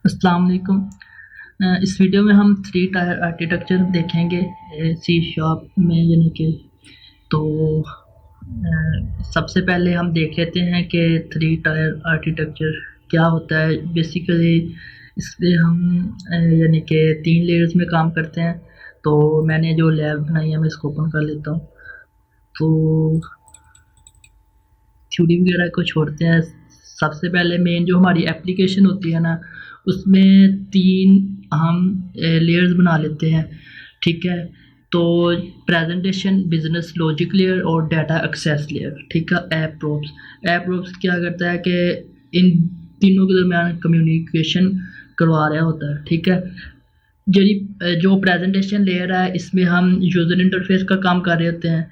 अस्सलाम वालेकुम। इस वीडियो में हम थ्री टायर आर्किटेक्चर देखेंगे सी शार्प में, यानी कि तो सबसे पहले हम देख लेते हैं कि थ्री टायर आर्किटेक्चर क्या होता है। बेसिकली इसमें हम यानी कि 3 लेयर्स में काम करते हैं। तो मैंने जो लैब बनाई है मैं इसको ओपन कर लेता हूँ। तो थ्योरी वगैरह को छोड़ते हैं। सबसे पहले मेन जो हमारी एप्लीकेशन होती है ना, उसमें 3 हम लेयर्स बना लेते हैं, ठीक है। तो प्रेजेंटेशन, बिजनेस लॉजिक लेयर और डाटा एक्सेस लेयर, ठीक है। ऐप प्रोप्स क्या करता है कि इन तीनों के दरमियान कम्युनिकेशन करवा रहा होता है, ठीक है। जो प्रेजेंटेशन लेयर है, इसमें हम यूज़र इंटरफेस का काम कर रहे होते हैं।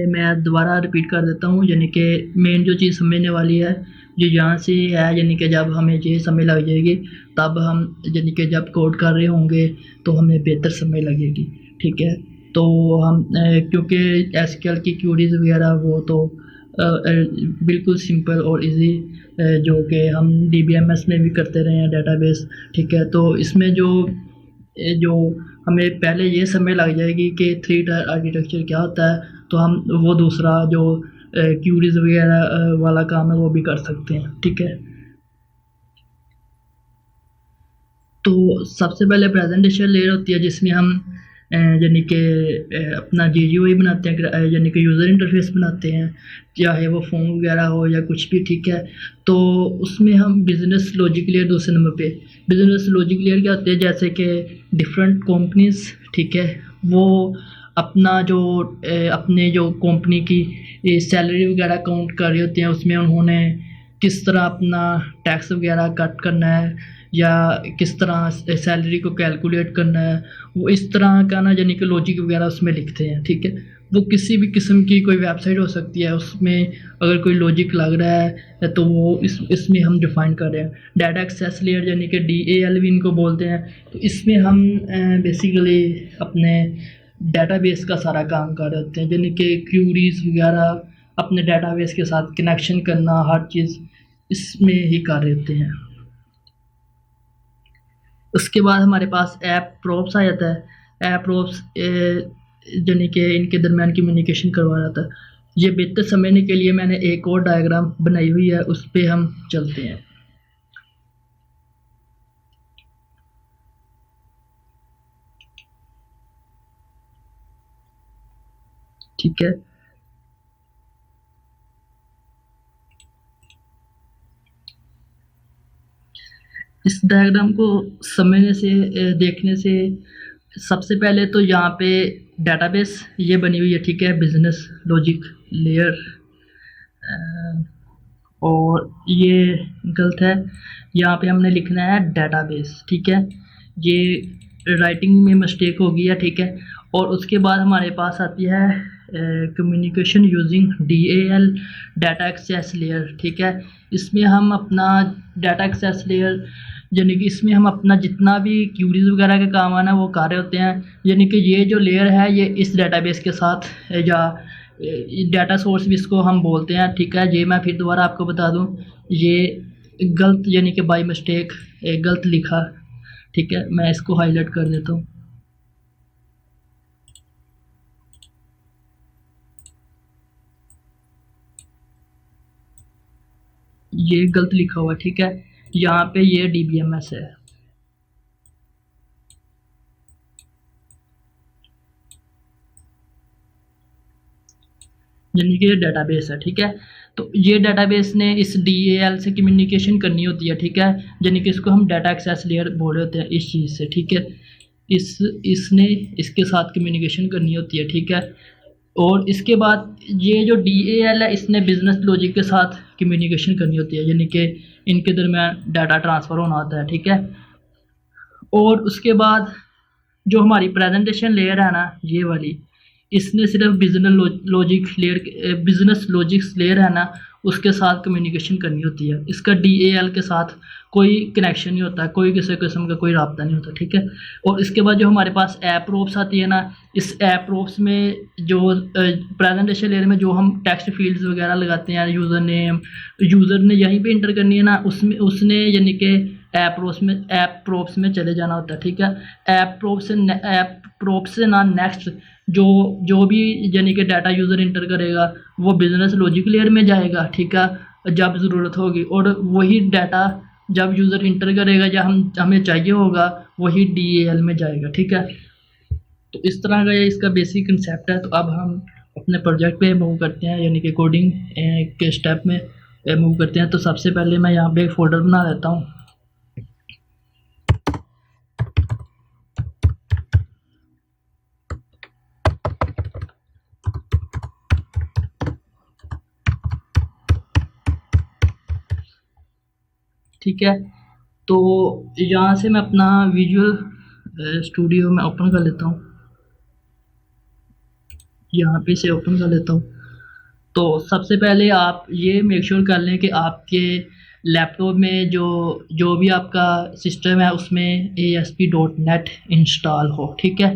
मैं दोबारा रिपीट कर देता हूँ, यानी कि मेन जो चीज़ समझने वाली है जो यहाँ से है, यानी कि जब हमें ये समझ लग जाएगी तब हम, यानी कि जब कोड कर रहे होंगे तो हमें बेहतर समझ लगेगी, ठीक है। तो हम क्योंकि एसक्यूएल की क्यूरीज वगैरह वो तो बिल्कुल सिंपल और इजी, जो कि हम डीबीएमएस में भी करते रहे हैं डेटाबेस, ठीक है। तो इसमें जो हमें पहले ये समझ लग जाएगी कि थ्री टायर आर्किटेक्चर क्या होता है, तो हम वो दूसरा जो क्यूरीज वगैरह वाला काम है वो भी कर सकते हैं, ठीक है। तो सबसे पहले प्रेजेंटेशन लेयर होती है जिसमें हम यानी कि अपना जीयूआई बनाते हैं, यानी कि यूज़र इंटरफेस बनाते हैं, चाहे वो फॉर्म वगैरह हो या कुछ भी, ठीक है। तो उसमें हम बिजनेस लॉजिक लेयर दूसरे नंबर पे। बिजनेस लॉजिक लेयर क्या होती है, जैसे कि डिफरेंट कंपनीज, ठीक है, वो अपना जो अपने जो कंपनी की सैलरी वगैरह काउंट कर रहे होते हैं, उसमें उन्होंने किस तरह अपना टैक्स वगैरह कट करना है या किस तरह सैलरी को कैलकुलेट करना है, वो इस तरह का ना, यानी कि लॉजिक वगैरह उसमें लिखते हैं, ठीक है। वो किसी भी किस्म की कोई वेबसाइट हो सकती है, उसमें अगर कोई लॉजिक लग रहा है तो वो इसमें हम डिफ़ाइन कर रहे हैं। डाटा एक्सेस लेयर यानी कि DAL भी इनको बोलते हैं। तो इसमें हम बेसिकली अपने डेटाबेस का सारा काम कर रहे होते हैं, यानी कि क्यूरीज वगैरह अपने डेटाबेस के साथ कनेक्शन करना, हर चीज़ इसमें ही कर रहे होते हैं। उसके बाद हमारे पास ऐप प्रोप्स आ जाता है। ऐप प्रोप्स यानी कि इनके दरमियान कम्युनिकेशन करवा जाता है। ये बेहतर समझने के लिए मैंने एक और डायग्राम बनाई हुई है, उस पर हम चलते हैं, ठीक है। इस डायग्राम को समझने से देखने से सबसे पहले तो यहाँ पे डेटाबेस ये बनी हुई है, ठीक है, बिजनेस लॉजिक लेयर, और ये गलत है। यहाँ पे हमने लिखना है डेटाबेस, ठीक है। ये राइटिंग में मिस्टेक हो गई है, ठीक है। और उसके बाद हमारे पास आती है communication using DAL, data access layer, ठीक है। इसमें हम अपना डाटा एक्सेस लेयर, यानी कि इसमें हम अपना जितना भी क्यूरीज वगैरह के काम आना वो कर रहे होते हैं, यानी कि ये जो लेयर है ये इस डेटाबेस के साथ या डाटा सोर्स भी इसको हम बोलते हैं, ठीक है। ये मैं फिर दोबारा आपको बता दूं, ये गलत, यानी कि बाई मिस्टेक गलत लिखा, ठीक है। मैं इसको हाईलाइट कर देता हूँ। ये गलत लिखा हुआ, ठीक है। यहाँ पे ये DBMS है, यानी कि ये डेटाबेस है, ठीक है। तो ये डेटाबेस ने इस DAL से कम्युनिकेशन करनी होती है, ठीक है। यानी कि इसको हम डाटा एक्सेस लेयर बोल रहे होते हैं इस चीज़ से, ठीक है। इसने इसके साथ कम्युनिकेशन करनी होती है, ठीक है। और इसके बाद ये जो DAL है, इसने बिजनेस लॉजिक के साथ कम्युनिकेशन करनी होती है, यानी कि इनके दरमियान डाटा ट्रांसफ़र होना होता है, ठीक है। और उसके बाद जो हमारी प्रेजेंटेशन लेयर है ना, ये वाली, इसने सिर्फ बिजनेस लॉजिक्स लेयर है ना, उसके साथ कम्युनिकेशन करनी होती है। इसका DAL के साथ कोई कनेक्शन नहीं होता, कोई किसी किस्म का कोई राब्ता नहीं होता, ठीक है। और इसके बाद जो हमारे पास ऐप प्रोप्स आती है ना, इस ऐप प्रोप्स में जो प्रेजेंटेशन लेयर में जो हम टेक्स्ट फील्ड्स वगैरह लगाते हैं, यूज़र नेम यूज़र ने यहीं पे इंटर करनी है ना, उसमें उसने यानी कि ऐप प्रोप्स में चले जाना होता है, ठीक है। ऐप प्रोप से ना नेक्स्ट जो भी यानी कि डाटा यूज़र इंटर करेगा वो बिजनेस लॉजिक लेयर में जाएगा, ठीक है, जब ज़रूरत होगी, और वही डाटा जब यूज़र इंटर करेगा या हमें चाहिए होगा वही DAL में जाएगा, ठीक है। तो इस तरह का ये इसका बेसिक कंसेप्ट है। तो अब हम अपने प्रोजेक्ट पे मूव करते हैं, यानी कि कोडिंग के स्टेप में मूव करते हैं। तो सबसे पहले मैं यहाँ पे एक फ़ोल्डर बना लेता हूँ। ठीक है, तो यहाँ से मैं अपना विजुअल स्टूडियो में ओपन कर लेता हूँ, यहाँ पे से ओपन कर लेता हूँ। तो सबसे पहले आप ये मेक श्योर कर लें कि आपके लैपटॉप में जो भी आपका सिस्टम है उसमें ASP.NET इंस्टॉल हो, ठीक है।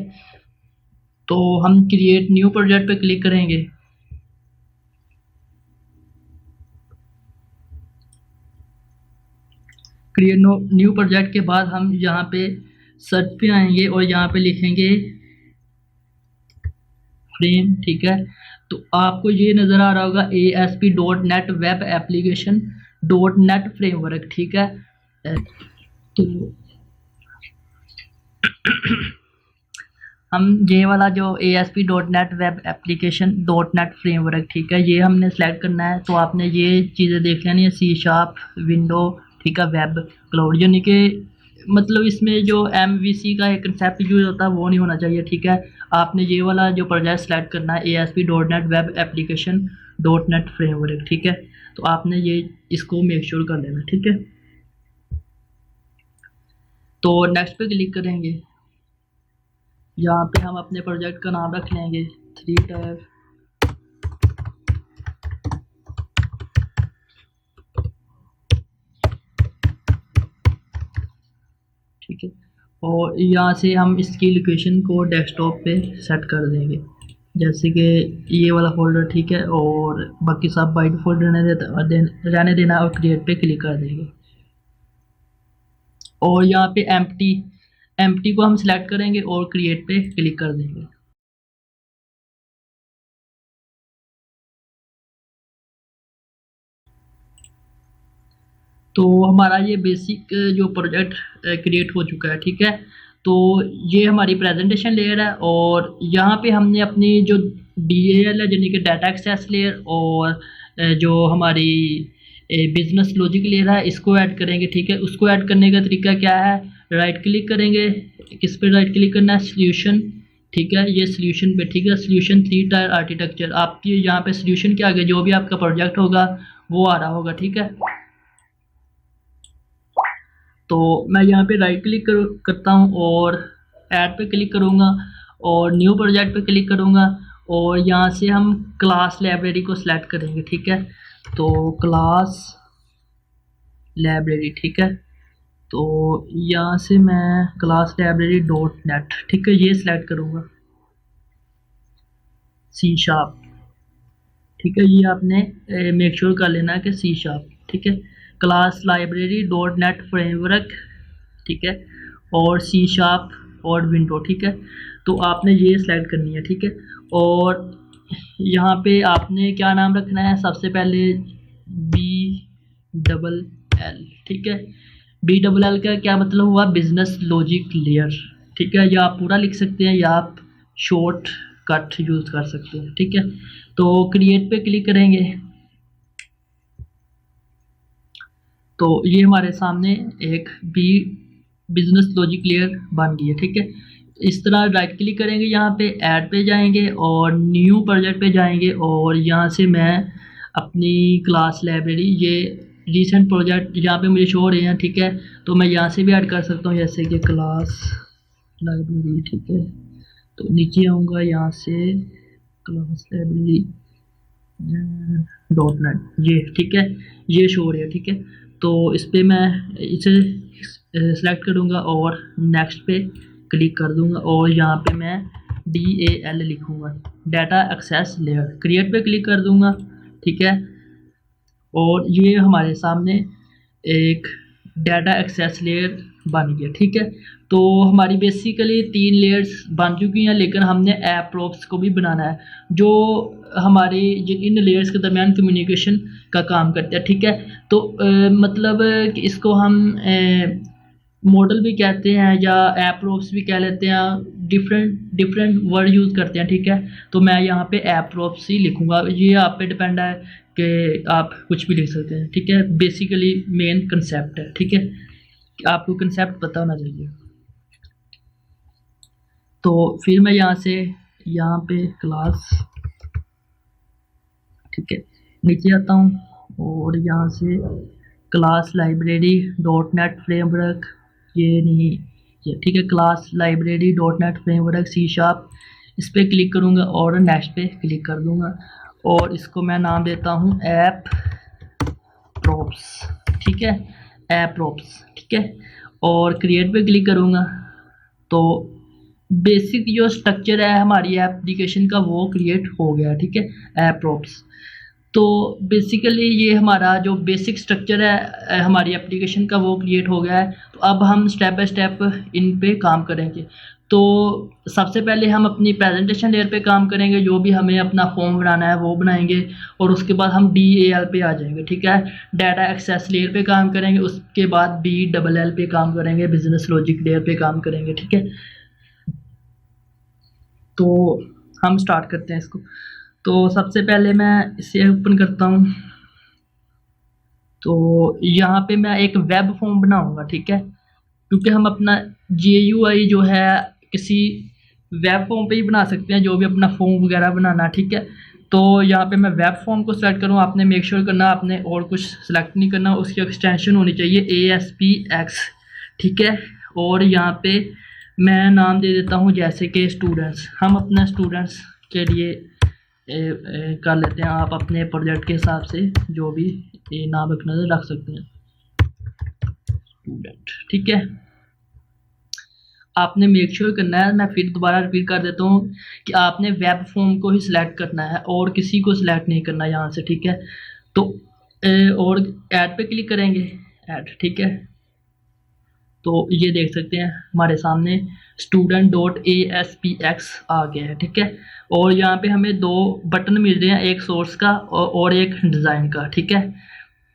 तो हम क्रिएट न्यू प्रोजेक्ट पे क्लिक करेंगे। क्रिएट न्यू प्रोजेक्ट के बाद हम यहाँ पे सर्च पे आएंगे और यहाँ पे लिखेंगे फ्रेम, ठीक है। तो आपको ये नज़र आ रहा होगा ASP.NET web application .NET framework, ठीक है। तो हम ये वाला जो ASP.NET web application .NET framework, ठीक है, ये हमने सेलेक्ट करना है। तो आपने ये चीज़ें देख लेनी है, C# विंडो, ठीक है, वेब क्लाउड, यानी कि मतलब इसमें जो MVC का एक कंसेप्ट यूज होता है वो नहीं होना चाहिए, ठीक है। आपने ये वाला जो प्रोजेक्ट सेलेक्ट करना है ASP.NET web application .NET framework, ठीक है। तो आपने ये इसको मेक श्योर कर लेना, ठीक है। तो नेक्स्ट पे क्लिक करेंगे। यहाँ पे हम अपने प्रोजेक्ट का नाम रख लेंगे 3 टायर, ठीक है। और यहाँ से हम इसकी लोकेशन को डेस्कटॉप पे सेट कर देंगे, जैसे कि ये वाला फोल्डर, ठीक है, और बाकी सब बाय डिफ़ॉल्ट रहने देना और क्रिएट पे क्लिक कर देंगे। और यहाँ पे एम्प्टी को हम सिलेक्ट करेंगे और क्रिएट पे क्लिक कर देंगे। तो हमारा ये बेसिक जो प्रोजेक्ट क्रिएट हो चुका है, ठीक है। तो ये हमारी प्रेजेंटेशन लेयर है और यहाँ पे हमने अपनी जो DAL है यानी कि डाटा एक्सेस लेयर और जो हमारी बिजनेस लॉजिक लेयर है इसको ऐड करेंगे, ठीक है। उसको ऐड करने का तरीका क्या है, राइट क्लिक करेंगे, किस पे राइट क्लिक करना है, सोल्यूशन, ठीक है, ये सोल्यूशन पे, ठीक है, सोल्यूशन 3 टायर आर्किटेक्चर, आपकी यहाँ पे सोल्यूशन के आगे जो भी आपका प्रोजेक्ट होगा वो आ रहा होगा, ठीक है। तो मैं यहाँ पे राइट क्लिक करता हूँ और ऐड पे क्लिक करूँगा और न्यू प्रोजेक्ट पे क्लिक करूँगा और यहाँ से हम क्लास लाइब्रेरी को सिलेक्ट करेंगे, ठीक है। तो क्लास लाइब्रेरी, ठीक है, तो यहाँ से मैं क्लास लाइब्रेरी .NET, ठीक है, ये सिलेक्ट करूँगा, C#, ठीक है, ये आपने मेक श्योर कर लेना है कि C#, ठीक है, क्लास लाइब्रेरी .NET फ्रेमवर्क, ठीक है, और C# और विंडो, ठीक है। तो आपने ये सिलेक्ट करनी है, ठीक है। और यहाँ पे आपने क्या नाम रखना है, सबसे पहले BLL, ठीक है। BLL का क्या मतलब हुआ, बिजनेस लॉजिक लेयर, ठीक है, या आप पूरा लिख सकते हैं या आप शॉर्ट कट यूज़ कर सकते हैं, ठीक है। तो क्रिएट पे क्लिक करेंगे तो ये हमारे सामने एक बिजनेस लॉजिक लेयर बन गई है, ठीक है। इस तरह राइट क्लिक करेंगे, यहाँ पे ऐड पे जाएंगे और न्यू प्रोजेक्ट पे जाएंगे और यहाँ से मैं अपनी क्लास लाइब्रेरी, ये रीसेंट प्रोजेक्ट यहाँ पे मुझे शो हो रहे हैं, ठीक है, तो मैं यहाँ से भी ऐड कर सकता हूँ, जैसे कि क्लास लाइब्रेरी, ठीक है। तो नीचे आऊँगा, यहाँ से क्लास लाइब्रेरी .NET, ये ठीक है, ये शो हो रही है, ठीक है। तो इस पर मैं इसे सेलेक्ट करूँगा और नेक्स्ट पे क्लिक कर दूँगा और यहाँ पे मैं DAL लिखूँगा, डाटा एक्सेस लेयर, क्रिएट पे क्लिक कर दूँगा, ठीक है। और ये हमारे सामने एक डाटा एक्सेस लेयर बन गया। ठीक है, तो हमारी बेसिकली 3 लेयर्स बन चुकी हैं, लेकिन हमने ऐप प्रॉप्स को भी बनाना है जो हमारी इन लेयर्स के दरमियान कम्युनिकेशन का काम करते हैं। ठीक है, तो मतलब कि इसको हम मॉडल भी कहते हैं या ऐप प्रॉप्स भी कह लेते हैं, डिफरेंट डिफरेंट वर्ड यूज़ करते हैं। ठीक है, तो मैं यहाँ पे ऐप प्रॉप्स ही लिखूँगा, ये आप पे डिपेंड है कि आप कुछ भी लिख सकते हैं। ठीक है, बेसिकली मेन कंसेप्ट है। ठीक है, आपको कंसेप्ट पता होना चाहिए। तो फिर मैं यहाँ से यहाँ पे क्लास, ठीक है, नीचे आता हूँ और यहाँ से class library dot net framework, ये नहीं, ये ठीक है, class library dot net framework C sharp, इस पर क्लिक करूँगा और नेक्स्ट पे क्लिक कर दूँगा और इसको मैं नाम देता हूँ ऐप प्रॉप्स। ठीक है, ऐप प्रॉप्स। ठीक है, और क्रिएट पे क्लिक करूँगा तो बेसिक जो स्ट्रक्चर है हमारी एप्लीकेशन का वो क्रिएट हो गया। ठीक है, ऐप प्रॉप्स। तो बेसिकली ये हमारा जो बेसिक स्ट्रक्चर है हमारी एप्लीकेशन का वो क्रिएट हो गया है। तो अब हम स्टेप बाय स्टेप इन पे काम करेंगे। तो सबसे पहले हम अपनी प्रेजेंटेशन लेयर पे काम करेंगे, जो भी हमें अपना फॉर्म बनाना है वो बनाएंगे और उसके बाद हम DAL पे आ जाएंगे। ठीक है, डाटा एक्सेस लेयर पे काम करेंगे, उसके बाद BLL पे काम करेंगे, बिजनेस लॉजिक लेयर पे काम करेंगे। ठीक है, तो हम स्टार्ट करते हैं इसको। तो सबसे पहले मैं इसे ओपन करता हूँ। तो यहाँ पे मैं एक वेब फॉर्म बनाऊँगा। ठीक है, क्योंकि हम अपना GUI जो है किसी वेब फॉर्म पे ही बना सकते हैं, जो भी अपना फॉर्म वगैरह बनाना। ठीक है, तो यहाँ पे मैं वेब फॉर्म को सेलेक्ट करूँ, आपने मेक श्योर करना आपने और कुछ सेलेक्ट नहीं करना, उसकी एक्सटेंशन होनी चाहिए ASPX। ठीक है, और यहाँ पे मैं नाम दे देता हूँ जैसे कि स्टूडेंट्स, हम अपना स्टूडेंट्स के लिए कर लेते हैं। आप अपने प्रोजेक्ट के हिसाब से जो भी नाम रखना है रख सकते हैं, स्टूडेंट। ठीक है, आपने मेक श्योर करना है, मैं फिर दोबारा रिपीट कर देता हूँ कि आपने वेब फॉर्म को ही सिलेक्ट करना है और किसी को सिलेक्ट नहीं करना यहाँ से। ठीक है, तो और ऐड पे क्लिक करेंगे, ऐड। ठीक है, तो ये देख सकते हैं हमारे सामने student.aspx आ गया है। ठीक है, और यहाँ पे हमें 2 बटन मिल रहे हैं, एक सोर्स का और एक डिज़ाइन का। ठीक है,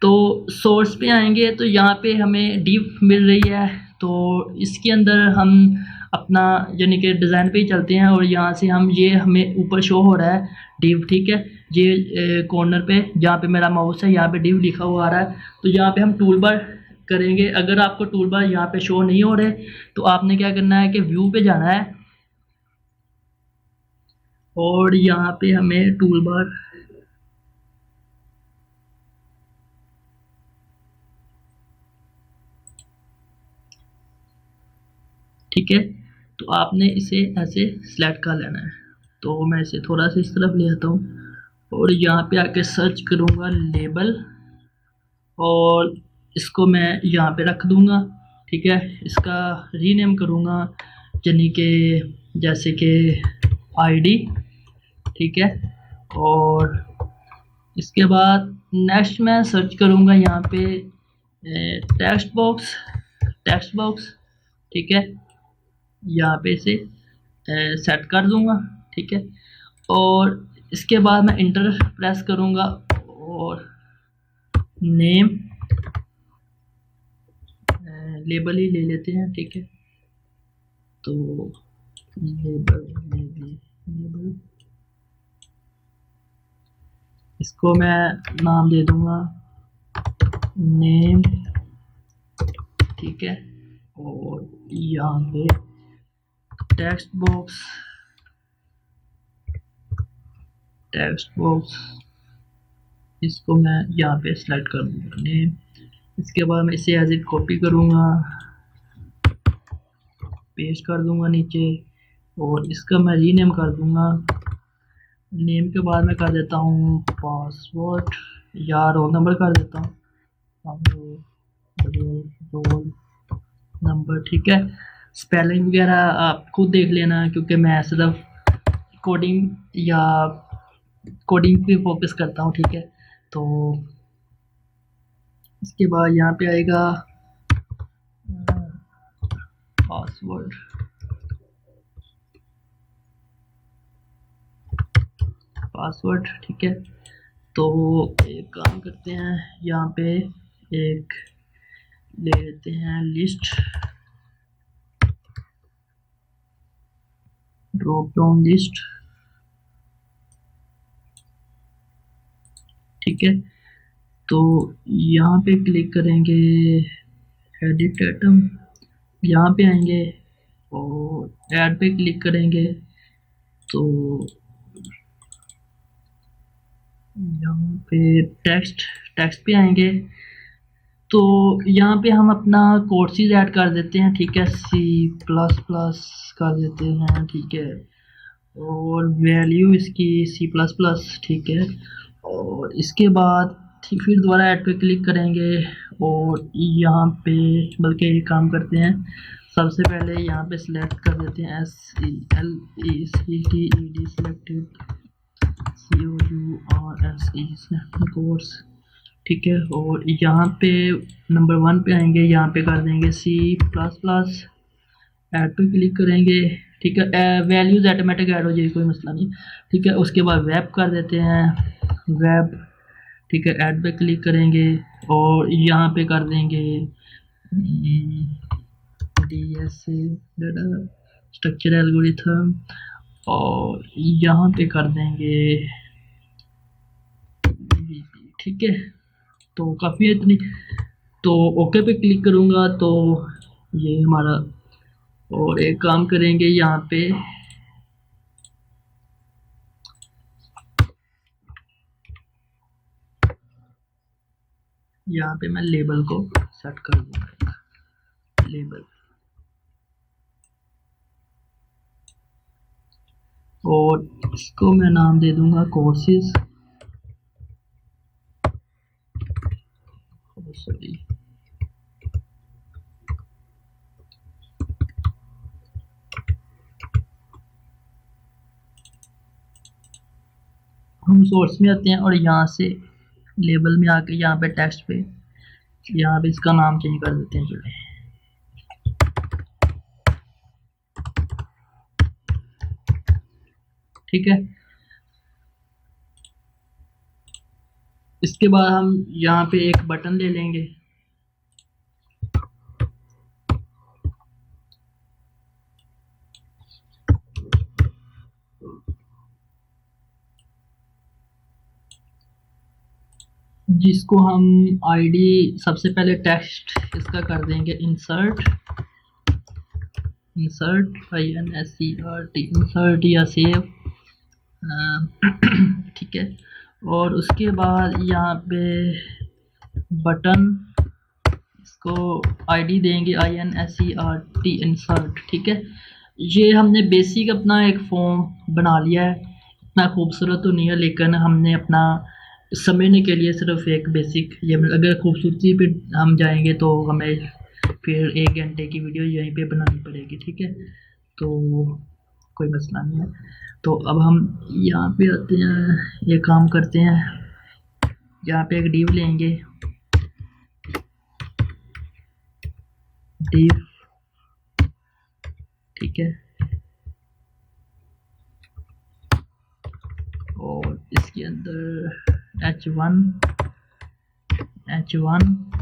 तो सोर्स पे आएंगे तो यहाँ पे हमें डिव मिल रही है, तो इसके अंदर हम अपना यानी कि डिज़ाइन पे ही चलते हैं और यहाँ से हम ये हमें ऊपर शो हो रहा है डिव। ठीक है, ये कॉर्नर पे जहाँ पे मेरा माउस है यहाँ पे डिव लिखा हुआ आ रहा है, तो यहाँ पे हम टूल बार करेंगे। अगर आपको टूल बार यहाँ पे शो नहीं हो रहे तो आपने क्या करना है कि व्यू पे जाना है और यहाँ पे हमें टूल बार ठीक है, तो आपने इसे ऐसे सिलेक्ट कर लेना है। तो मैं इसे थोड़ा सा इस तरफ ले आता हूँ और यहाँ पे आके सर्च करूँगा लेबल और इसको मैं यहाँ पे रख दूँगा। ठीक है, इसका रीनेम करूँगा यानी कि जैसे कि ID। ठीक है, और इसके बाद नेक्स्ट मैं सर्च करूँगा यहाँ पे टेक्स्ट बॉक्स। ठीक है, यहाँ पे इसे सेट कर दूँगा। ठीक है, और इसके बाद मैं इंटर प्रेस करूँगा और नेम लेबल ही ले लेते हैं। ठीक है, तो लेबल इसको मैं नाम दे दूँगा नेम। ठीक है, और यहाँ पे टेक्स्ट बॉक्स इसको मैं यहाँ पे सेलेक्ट कर दूँगा नेम। इसके बाद मैं इसे एज इट कॉपी करूँगा, पेस्ट कर दूँगा नीचे और इसका मैं रीनेम कर दूँगा। नेम के बाद मैं कर देता हूँ पासवर्ड या रोल नंबर कर देता हूँ, रोल नंबर। ठीक है, स्पेलिंग वगैरह आप खुद देख लेना क्योंकि मैं सिर्फ कोडिंग पे फोकस करता हूँ। ठीक है, तो इसके बाद यहाँ पे आएगा पासवर्ड, ठीक है। तो एक काम करते हैं, यहाँ पे एक ले लेते हैं लिस्ट, ड्रॉप डाउन लिस्ट, ठीक है। तो यहाँ पे क्लिक करेंगे, एडिट आइटम, यहाँ पे आएंगे और ऐड पे क्लिक करेंगे। तो यहाँ पे टेक्स्ट पे आएंगे। तो यहाँ पे हम अपना कोर्सेज ऐड कर देते हैं, ठीक है। C++ कर देते हैं, ठीक है। और वैल्यू इसकी C++, ठीक है। और इसके बाद फिर दोबारा ऐड पे क्लिक करेंगे और यहाँ पे बल्कि एक काम करते हैं, सबसे पहले यहाँ पे सिलेक्ट कर देते हैं SELECTED, सिलेक्टेड COURSE कोर्स, ठीक है। और यहाँ पे नंबर 1 पे आएंगे, यहाँ पे कर देंगे C++, ऐड पे क्लिक करेंगे, ठीक है। वैल्यूज ऑटोमेटिक ऐड हो जाएगी, कोई मसला नहीं, ठीक है। उसके बाद वेब कर देते हैं, वेब, ठीक है। ऐड पे क्लिक करेंगे और यहाँ पे कर देंगे DSA, डाटा स्ट्रक्चर एल्गोरिथम, और यहाँ पे कर देंगे ठीक है। तो काफ़ी है इतनी। तो ओके पे क्लिक करूँगा तो ये हमारा, और एक काम करेंगे यहाँ पे मैं लेबल को सेट कर दूँगा, लेबल, और इसको मैं नाम दे दूँगा कोर्सेज, सॉरी, हम सोर्स में आते हैं और यहाँ से लेबल में आके यहाँ पे टेक्स्ट पे, यहाँ पे इसका नाम चेंज कर देते हैं, चलिए, ठीक है। इसके बाद हम यहाँ पे एक बटन ले लेंगे, जिसको हम आईडी सबसे पहले टेक्स्ट इसका कर देंगे इंसर्ट INSERT, इंसर्ट या सेव, ठीक है। और उसके बाद यहाँ पे बटन, इसको आईडी देंगे INSERT, इंसर्ट, ठीक है। ये हमने बेसिक अपना एक फॉर्म बना लिया है, इतना खूबसूरत तो नहीं है, लेकिन हमने अपना समझने के लिए सिर्फ एक बेसिक, ये अगर खूबसूरती पे हम जाएंगे तो हमें फिर 1 घंटे की वीडियो यहीं पे बनानी पड़ेगी, ठीक है। तो कोई मसला नहीं है। तो अब हम यहाँ पे आते हैं, ये काम करते हैं, यहाँ पे एक डिव लेंगे, डिव, ठीक है। और इसके अंदर H1,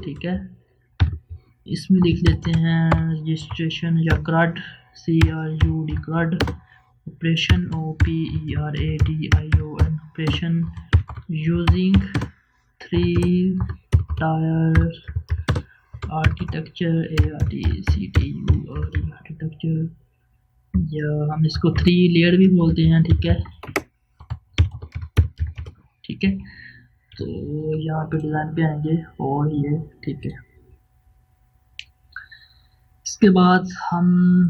ठीक है। इसमें लिख लेते हैं रजिस्ट्रेशन या CRUD, CRUD, CRUD, operation OPERADION, operation using 3-tier architecture, ARCTURE architecture, या हम इसको 3 लेयर भी बोलते हैं, ठीक है, ठीक है। तो यहाँ पे डिज़ाइन पे आएंगे और ये, ठीक है। इसके बाद हम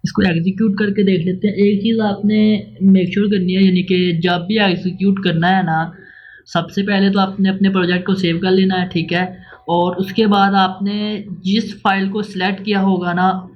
इसको एग्जीक्यूट करके देख लेते हैं। एक चीज़ आपने मेक श्योर करनी है, यानी कि जब भी एग्जीक्यूट करना है ना, सबसे पहले तो आपने अपने प्रोजेक्ट को सेव कर लेना है, ठीक है। और उसके बाद आपने जिस फाइल को सिलेक्ट किया होगा ना,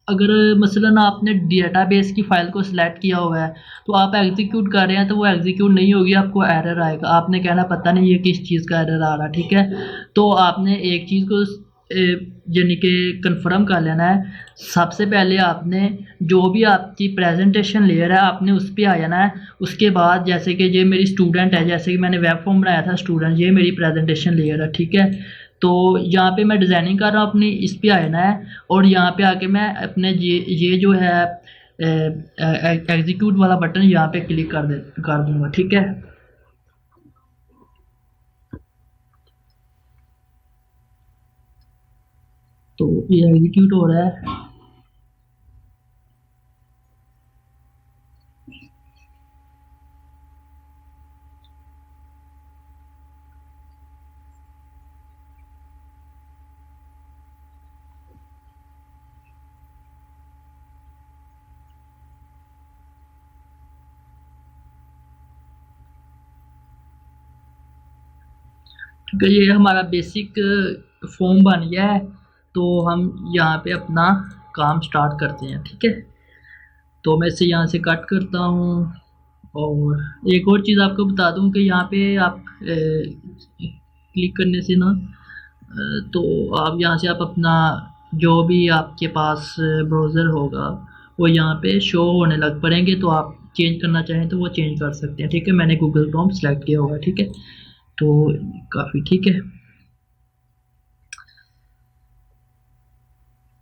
अगर मसलन आपने डेटाबेस की फ़ाइल को सिलेक्ट किया हुआ है तो आप एग्जीक्यूट कर रहे हैं तो वो एग्जीक्यूट नहीं होगी, आपको एरर आएगा, आपने कहना पता नहीं ये किस चीज़ का एरर आ रहा है, ठीक है। तो आपने एक चीज़ को यानी कि कंफर्म कर लेना है। सबसे पहले आपने जो भी आपकी प्रेजेंटेशन लेयर है आपने उस पर आ जाना है। उसके बाद जैसे कि ये मेरी स्टूडेंट है, जैसे कि मैंने वेब फॉर्म बनाया था स्टूडेंट, ये मेरी प्रेजेंटेशन लेयर है, ठीक है। तो यहाँ पे मैं डिज़ाइनिंग कर रहा हूँ अपनी, इस पे आ जाना है और यहाँ पे आके मैं अपने ये जो है एग्जीक्यूट वाला बटन यहाँ पे क्लिक कर दूँगा, ठीक है। तो ये एग्जीक्यूट हो रहा है। ठीक है, ये हमारा बेसिक फॉर्म बन गया है। तो हम यहाँ पे अपना काम स्टार्ट करते हैं, ठीक है। तो मैं इसे यहाँ से कट करता हूँ। और एक और चीज़ आपको बता दूँ कि यहाँ पे आप क्लिक करने से ना तो आप यहाँ से आप अपना जो भी आपके पास ब्राउज़र होगा वो यहाँ पे शो होने लग पड़ेंगे। तो आप चेंज करना चाहें तो वो चेंज कर सकते हैं, ठीक है। मैंने गूगल क्रोम सेलेक्ट किया हुआ है, ठीक है। तो काफ़ी ठीक है।